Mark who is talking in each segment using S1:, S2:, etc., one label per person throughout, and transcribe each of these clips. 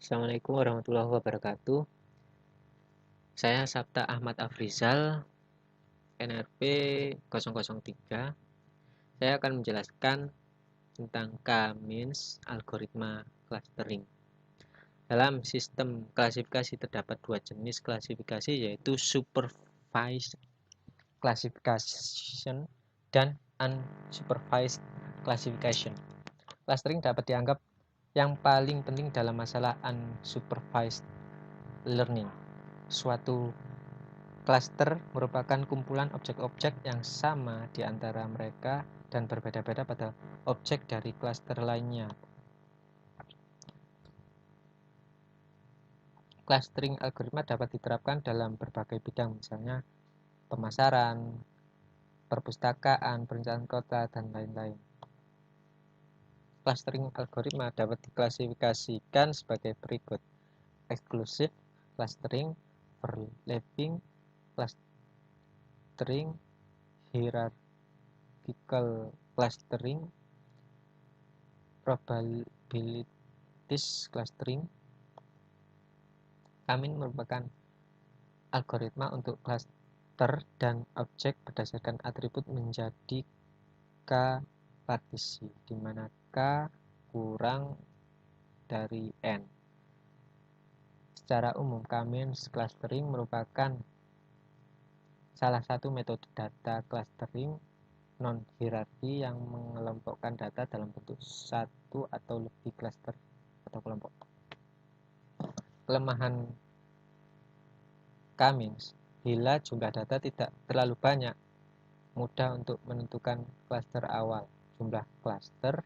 S1: Assalamualaikum warahmatullahi wabarakatuh. Saya Sabta Ahmad Afrizal, NRP 003. Saya akan menjelaskan tentang K-means algoritma clustering. Dalam sistem klasifikasi terdapat dua jenis klasifikasi, yaitu supervised classification dan unsupervised classification. Clustering dapat dianggap yang paling penting dalam masalah unsupervised learning. Suatu klaster merupakan kumpulan objek-objek yang sama di antara mereka dan berbeda-beda pada objek dari klaster lainnya. Clustering algoritma dapat diterapkan dalam berbagai bidang, misalnya pemasaran, perpustakaan, perencanaan kota, dan lain-lain. Clustering algoritma dapat diklasifikasikan sebagai berikut: eksklusif clustering, overlapping clustering, hierarchical clustering, probabilities clustering. K-means merupakan algoritma untuk cluster dan objek berdasarkan atribut menjadi K-partisi, di mana K kurang dari N. Secara umum, K-means clustering merupakan salah satu metode data clustering non-hierarki yang mengelompokkan data dalam bentuk satu atau lebih cluster atau kelompok. Kelemahan K-means, bila jumlah data tidak terlalu banyak, mudah untuk menentukan cluster awal. Jumlah cluster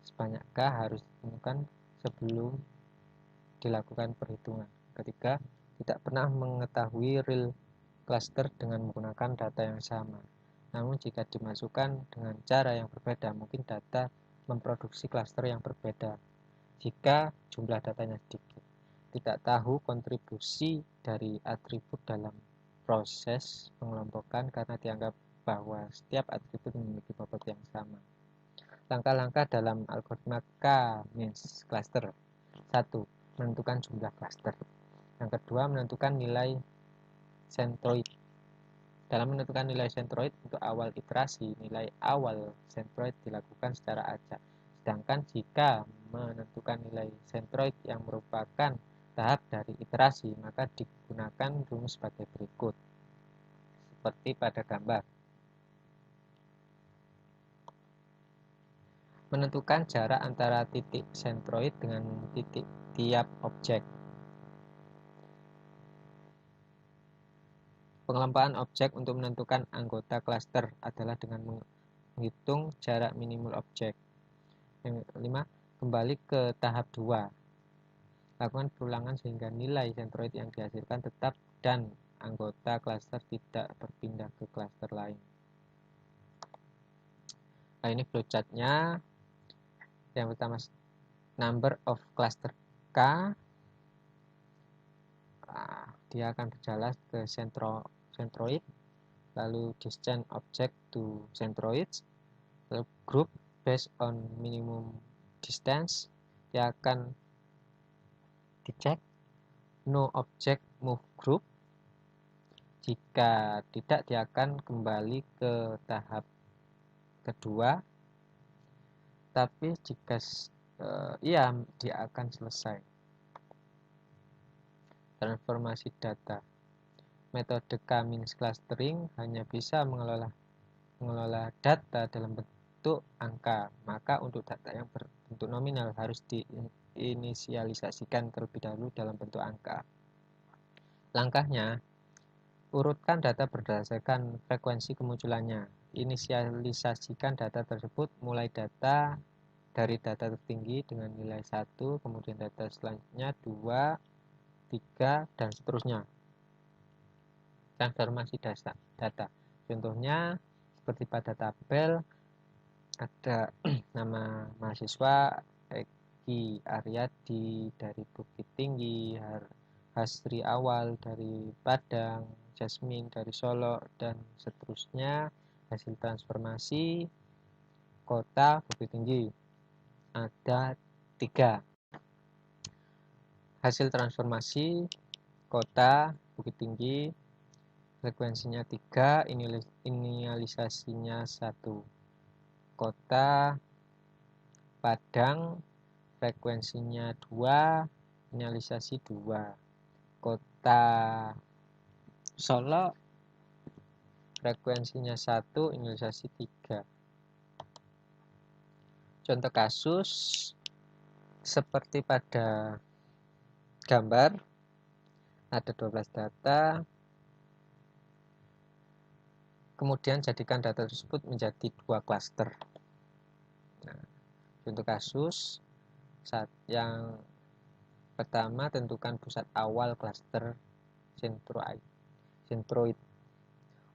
S1: sebanyak K harus ditemukan sebelum dilakukan perhitungan. Ketiga, tidak pernah mengetahui real cluster dengan menggunakan data yang sama. Namun jika dimasukkan dengan cara yang berbeda, mungkin data memproduksi cluster yang berbeda jika jumlah datanya sedikit. Tidak tahu kontribusi dari atribut dalam proses pengelompokan karena dianggap bahwa setiap atribut memiliki bobot yang sama. Langkah-langkah dalam algoritma K-means cluster. 1. Menentukan jumlah cluster. Yang kedua, menentukan nilai centroid. Dalam menentukan nilai centroid untuk awal iterasi, nilai awal centroid dilakukan secara acak. Sedangkan jika menentukan nilai centroid yang merupakan tahap dari iterasi, maka digunakan rumus sebagai berikut. Seperti pada gambar. Menentukan jarak antara titik centroid dengan titik tiap objek. Pengelompokan objek untuk menentukan anggota klaster adalah dengan menghitung jarak minimal objek. Yang kelima, kembali ke tahap 2. Lakukan perulangan sehingga nilai centroid yang dihasilkan tetap dan anggota klaster tidak berpindah ke klaster lain. Nah, ini flowchartnya. Yang pertama, number of cluster K. Nah, dia akan berjalan ke centroid, lalu distance object to centroids, lalu group based on minimum distance. Dia akan dicek no object move group. Jika tidak, dia akan kembali ke tahap kedua, tapi jika iya, dia akan selesai. Transformasi data. Metode K-means clustering hanya bisa mengelola data dalam bentuk angka, maka untuk data yang berbentuk nominal harus diinisialisasikan terlebih dahulu dalam bentuk angka. Langkahnya, urutkan data berdasarkan frekuensi kemunculannya. Inisialisasikan data tersebut mulai dari data tertinggi dengan nilai 1, kemudian data selanjutnya 2, 3, dan seterusnya. Transformasi data. Contohnya seperti pada tabel ada nama mahasiswa Eki Aryadi dari Bukit Tinggi, Hasri Awal dari Padang, Jasmine dari Solo, dan seterusnya. Hasil transformasi kota Bukit Tinggi ada 3. hasil transformasi kota Bukit Tinggi, frekuensinya 3, inialisasinya 1. Kota Padang, frekuensinya 2, inialisasi 2. Kota Solo, frekuensinya 1, inialisasi 3. Contoh kasus seperti pada gambar, ada 12 data, kemudian jadikan data tersebut menjadi 2 klaster. Nah, contoh kasus yang pertama, tentukan pusat awal klaster sentroid.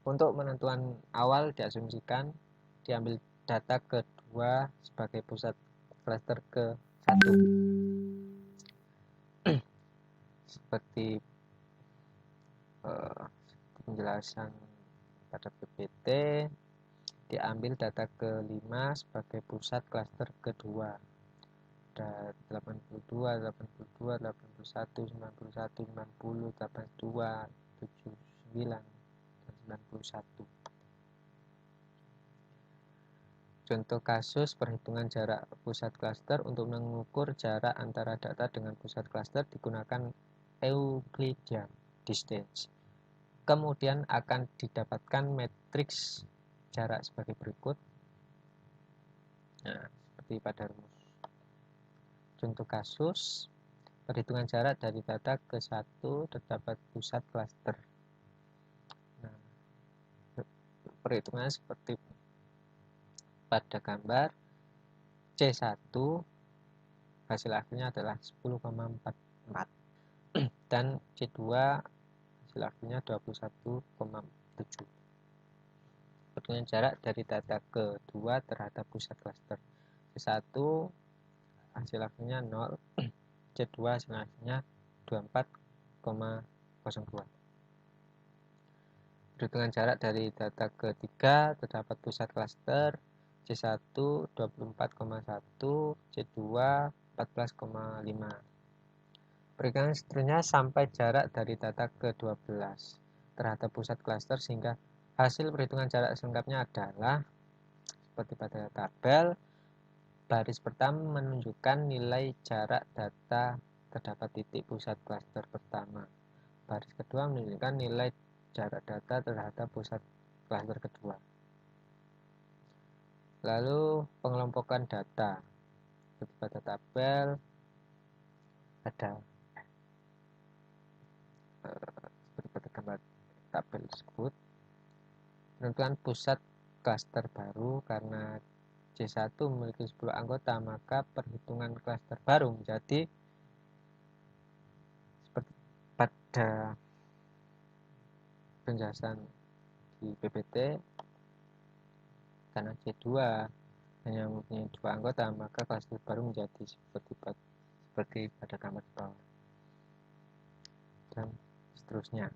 S1: Untuk menentukan awal diasumsikan diambil data kedua sebagai pusat klaster ke-1. Seperti penjelasan pada PPT, diambil data ke-5 sebagai pusat klaster kedua. Ada 82, 81, 91, 90, 82, 79, dan 91. Contoh kasus perhitungan jarak pusat klaster. Untuk mengukur jarak antara data dengan pusat klaster digunakan Euclidean distance. Kemudian akan didapatkan matriks jarak sebagai berikut. Nah, seperti pada rumus. Contoh kasus perhitungan jarak dari data ke 1 terdapat pusat klaster. Nah, perhitungannya seperti pada gambar. C1 hasil akhirnya adalah 10,44 dan C2 hasil akhirnya 21,7. Perhitungan jarak dari data kedua terhadap pusat klaster. C1 hasil akhirnya 0, C2 hasil akhirnya 24,02. Perhitungan jarak dari data ketiga terdapat pusat klaster. C1 24,1, C2 14,5. Perhitungan seterusnya sampai jarak dari data ke-12 terhadap pusat klaster, sehingga hasil perhitungan jarak selengkapnya adalah seperti pada tabel. Baris pertama menunjukkan nilai jarak data terdapat titik pusat klaster pertama. Baris kedua menunjukkan nilai jarak data terhadap pusat klaster kedua. Lalu pengelompokan data. Seperti pada tabel ada seperti pada gambar tabel tersebut. Penentuan pusat klaster baru. Karena C1 memiliki 10 anggota, maka perhitungan klaster baru menjadi seperti pada penjelasan di PPT. Karena C2 hanya mempunyai 2 anggota, maka klaster baru menjadi seperti pada gambar di bawah, dan seterusnya.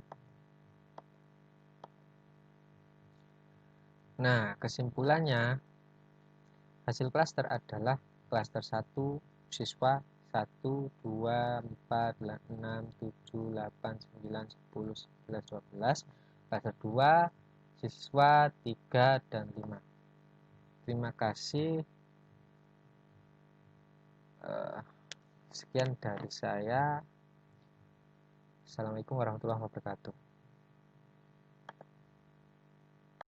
S1: Nah, kesimpulannya, hasil klaster adalah klaster 1 siswa 1, 2, 4, 6, 7, 8, 9, 10, 11, 12. Klaster 2 siswa 3 dan 5. Terima kasih. Sekian dari saya. Assalamualaikum warahmatullahi wabarakatuh.